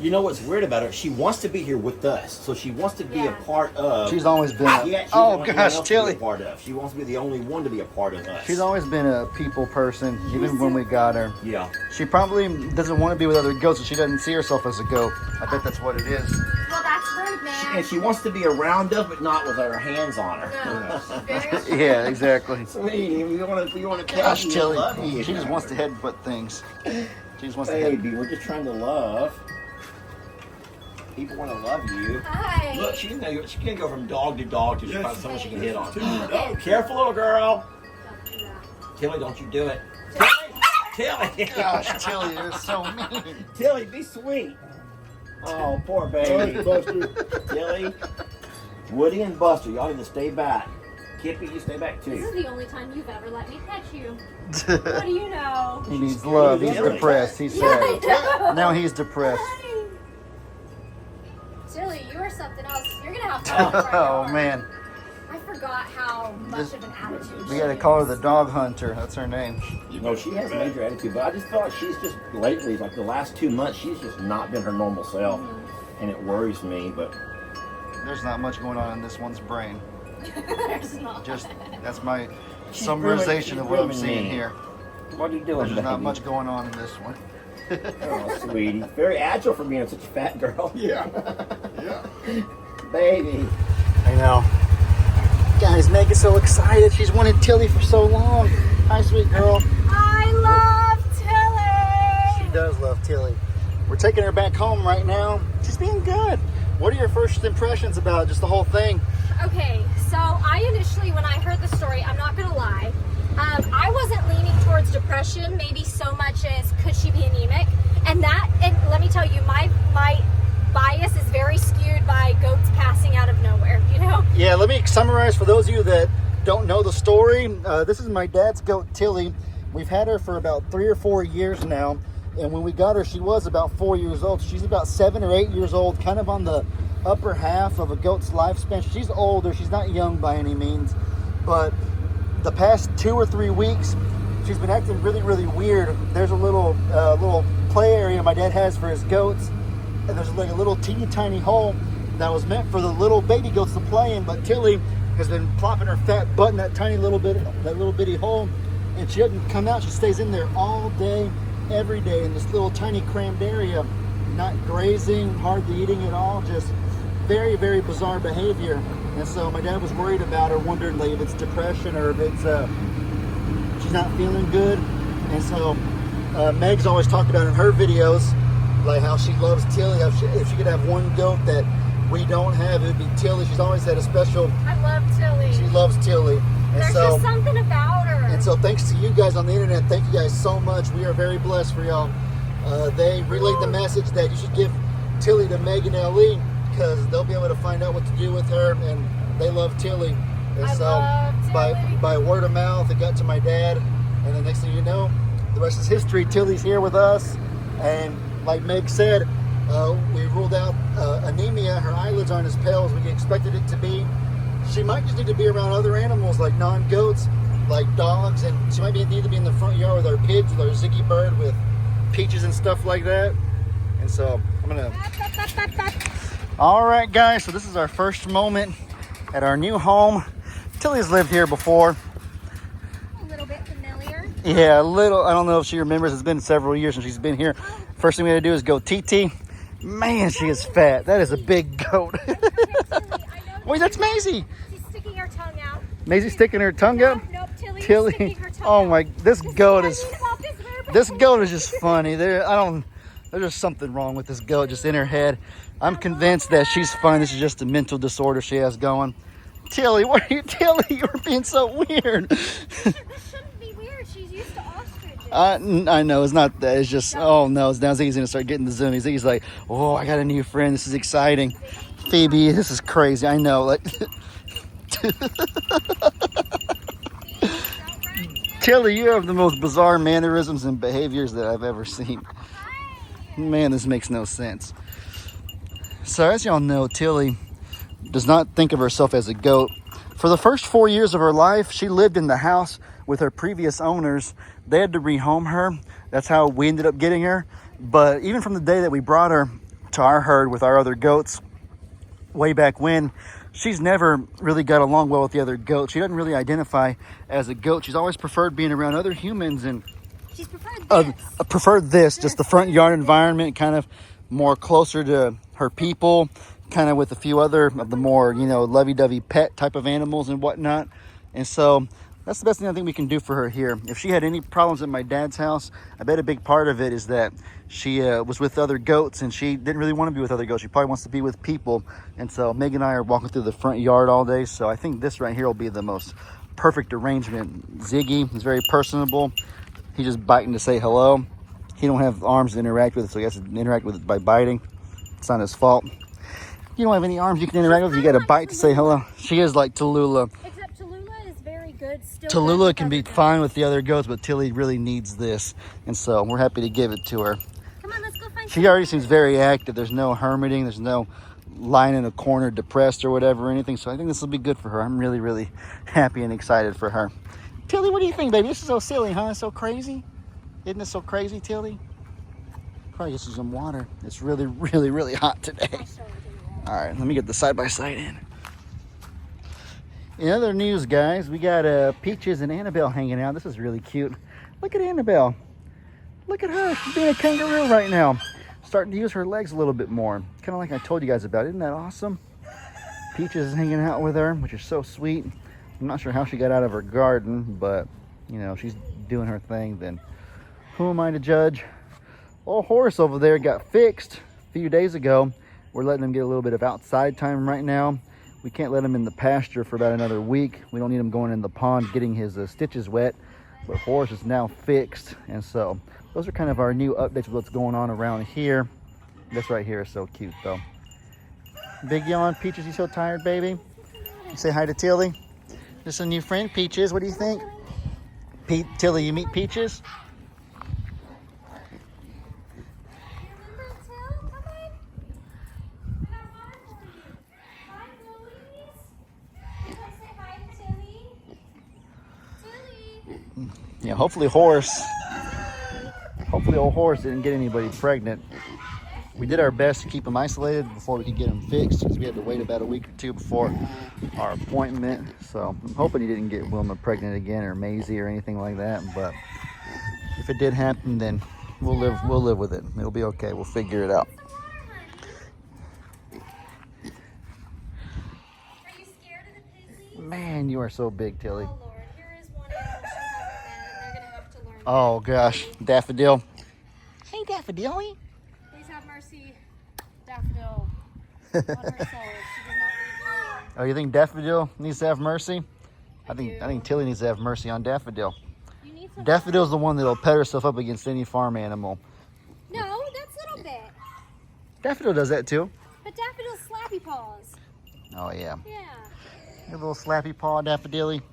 You know what's weird about her? She wants to be here with us, so she wants to be a part of. She's always been. Oh gosh, Tilly! Part of. She wants to be the only one to be a part of us. She's always been a people person, even when we got her. Yeah. She probably doesn't want to be with other goats, so she doesn't see herself as a goat. I bet that's what it is. Well, that's rude, man. And she wants to be around us, but not with her hands on her. No, yeah, exactly. Sweetie, we want to. Gosh, Tilly, she just wants to headbutt things. She just wants to. Baby, we're just trying to love. People want to love you. Hi. Look, she can go from dog to dog till she finds someone she can hit on. Oh, careful, little girl. Tilly, don't you do it. Tilly. Gosh, Tilly, you're so mean. Tilly, be sweet. Oh, poor baby. Buster. Tilly, Woody, and Buster, y'all need to stay back. Kippy, you stay back too. This is the only time you've ever let me pet you. What do you know? He needs love. He's depressed. He's sad. Now he's depressed. Tilly, you are something else. You're gonna have to. Oh man. I forgot how much of an attitude. We gotta call her the dog hunter. That's her name. No, she has a major attitude, but I just feel like she's just lately, like the last 2 months, she's just not been her normal self, and it worries me. But there's not much going on in this one's brain. There's not. Just that's my summarization of what I'm seeing here. What are you doing? There's just not baby? much going on in this one. Oh, sweetie. Very agile for being such a fat girl. Yeah. Yeah. Baby. I know. Guys, Megan's so excited. She's wanted Tilly for so long. Hi, sweet girl. I love Tilly. She does love Tilly. We're taking her back home right now. She's being good. What are your first impressions about just the whole thing? Okay, so I initially, when I heard the story, I'm not gonna lie, I wasn't leaning towards depression, maybe so much as could she be anemic, and let me tell you, my bias is very skewed by goats passing out of nowhere, you know? Yeah, let me summarize for those of you that don't know the story. This is my dad's goat, Tilly. We've had her for about 3 or 4 years now, and when we got her, she was about 4 years old. She's about 7 or 8 years old, kind of on the upper half of a goat's lifespan. She's older, she's not young by any means, but the past 2 or 3 weeks, she's been acting really, really weird. There's a little play area my dad has for his goats, and there's like a little teeny tiny hole that was meant for the little baby goats to play in, but Tilly has been plopping her fat butt in that little bitty hole, and she doesn't come out. She stays in there all day, every day, in this little tiny crammed area, not grazing, hardly eating at all, just very, very bizarre behavior. And so my dad was worried about her, wondering like if it's depression or if it's she's not feeling good. And so Meg's always talked about in her videos like how she loves Tilly. How if she could have one goat that we don't have, it would be Tilly. She's always had a special. I love Tilly. She loves Tilly. And There's just something about her. And so thanks to you guys on the internet, thank you guys so much. We are very blessed for y'all. They relayed the message that you should give Tilly to Megan L.E. because they'll be able to find out what to do with her, and they love Tilly. And I so love Tilly. by word of mouth, it got to my dad, and the next thing you know, the rest is history. Tilly's here with us, and like Meg said, we ruled out anemia. Her eyelids aren't as pale as we expected it to be. She might just need to be around other animals like non-goats, like dogs, and she might need to be in the front yard with our pigs, with our Ziggy bird, with Peaches and stuff like that. And so I'm gonna. All right, guys. So this is our first moment at our new home. Tilly's lived here before. A little bit familiar. Yeah, a little. I don't know if she remembers. It's been several years since she's been here. First thing we gotta do is go TT. Man, she is fat. That is a big goat. Wait, that's Maisie. She's sticking her tongue out. Maisie's sticking her tongue out. Nope, Tilly's Tilly. sticking her tongue Oh out. my! This goat is. This goat is just funny. There's just something wrong with this goat, just in her head. I'm convinced that she's fine. This is just a mental disorder she has going. Tilly, what are you, Tilly? You're being so weird. This shouldn't be weird. She's used to ostriches. I know it's not that. It's just oh no. Now Ziggy's gonna start getting the zoomies. Ziggy's like, oh, I got a new friend. This is exciting. Phoebe, this is crazy. I know. Like, Tilly, you have the most bizarre mannerisms and behaviors that I've ever seen. Man, this makes no sense. So as y'all know, Tilly does not think of herself as a goat. For the first 4 years of her life, she lived in the house with her previous owners. They had to rehome her. That's how we ended up getting her. But even from the day that we brought her to our herd with our other goats way back when. She's never really got along well with the other goats. She doesn't really identify as a goat. She's always preferred being around other humans, and She's preferred this. just the front yard environment, kind of more closer to her people, kind of with a few other of the more, you know, lovey-dovey pet type of animals and whatnot. And so that's the best thing I think we can do for her here. If she had any problems at my dad's house, I bet a big part of it is that she was with other goats, and she didn't really want to be with other goats. She probably wants to be with people. And so Meg and I are walking through the front yard all day. So I think this right here will be the most perfect arrangement. Ziggy is very personable. He's just biting to say hello. He don't have arms to interact with it, so he has to interact with it by biting. It's not his fault. You don't have any arms you can interact with. You got to bite to say hello. She is like Tallulah. Except Tallulah is very good. Still Tallulah can be fine with the other goats, but Tilly really needs this. And so we're happy to give it to her. Come on, let's go find She already seems very active. There's no hermiting. There's no lying in a corner depressed or whatever or anything. So I think this will be good for her. I'm really, really happy and excited for her. Tilly, what do you think, baby? This is so silly, huh? It's so crazy. Isn't it so crazy, Tilly? Probably get some water. It's really, really, really hot today. All right, let me get the side-by-side in. In other news, guys, we got Peaches and Annabelle hanging out. This is really cute. Look at Annabelle. Look at her. She's being a kangaroo right now. Starting to use her legs a little bit more. Kind of like I told you guys about. Isn't that awesome? Peaches is hanging out with her, which is so sweet. I'm not sure how she got out of her garden, but, you know, she's doing her thing. Then who am I to judge? Old Horace over there got fixed a few days ago. We're letting him get a little bit of outside time right now. We can't let him in the pasture for about another week. We don't need him going in the pond getting his stitches wet. But Horace is now fixed. And so those are kind of our new updates of what's going on around here. This right here is so cute, though. Big yawn. Peaches, you so tired, baby? You say hi to Tilly. This is a new friend, Peaches. What do you think? Tilly, you meet Peaches? Yeah, hopefully old Horace didn't get anybody pregnant. We did our best to keep him isolated before we could get him fixed, because we had to wait about a week or two before our appointment. So I'm hoping he didn't get Wilma pregnant again, or Maisie, or anything like that. But if it did happen, then we'll live with it. It'll be okay. We'll figure it out. Are you scared of the pygmies? Man, you are so big, Tilly. Oh, Lord. Here is one animal she's having, and they're going to have to learn. Oh, gosh. Daffodil. Hey, Daffodil. Please have mercy, Daffodil, on her soul. She does not need you. Oh, you think Daffodil needs to have mercy? I think Tilly needs to have mercy on Daffodil. You need some. Daffodil's the one that'll pet herself up against any farm animal. No, that's Little Bit. Daffodil does that too. But Daffodil's slappy paws. Oh, yeah. Yeah. Your little slappy paw, Daffodilly. Hey,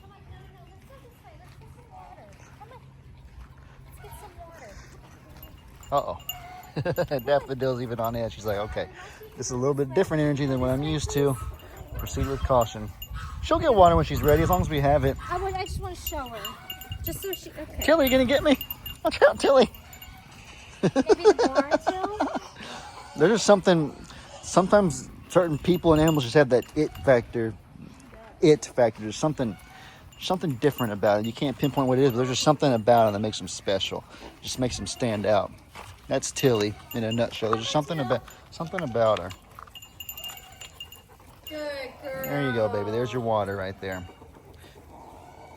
come on. No. Let's go this way. Let's get some water. Come on. Let's get some water. Uh-oh. Daffodil's even on edge. She's like, okay, this is a little bit different energy than what I'm used to. Proceed with caution. She'll get water when she's ready, as long as we have it. I just want to show her. Just so she... Okay. Tilly, you gonna get me? Watch out, Tilly. Maybe the barn too? There's just something, sometimes certain people and animals just have that it factor. There's something different about it. You can't pinpoint what it is, but there's just something about it that makes them special. Just makes them stand out. That's Tilly in a nutshell. There's just something about her. Good girl. There you go, baby. There's your water right there.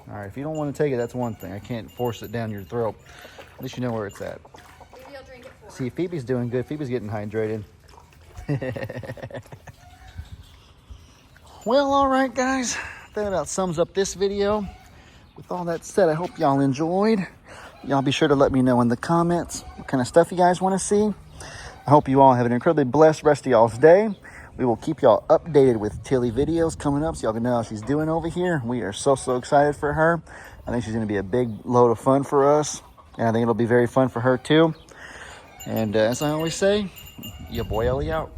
All right, if you don't want to take it, that's one thing. I can't force it down your throat. At least you know where it's at. Maybe I'll drink it for See, Phoebe's doing good. Phoebe's getting hydrated. Well, all right, guys. That about sums up this video. With all that said, I hope y'all enjoyed. Y'all be sure to let me know in the comments what kind of stuff you guys want to see. I hope you all have an incredibly blessed rest of y'all's day. We will keep y'all updated with Tilly videos coming up, so y'all can know how she's doing over here. We are so excited for her. I think she's going to be a big load of fun for us, and I think it'll be very fun for her too. And as I always say, your boy Ellie out.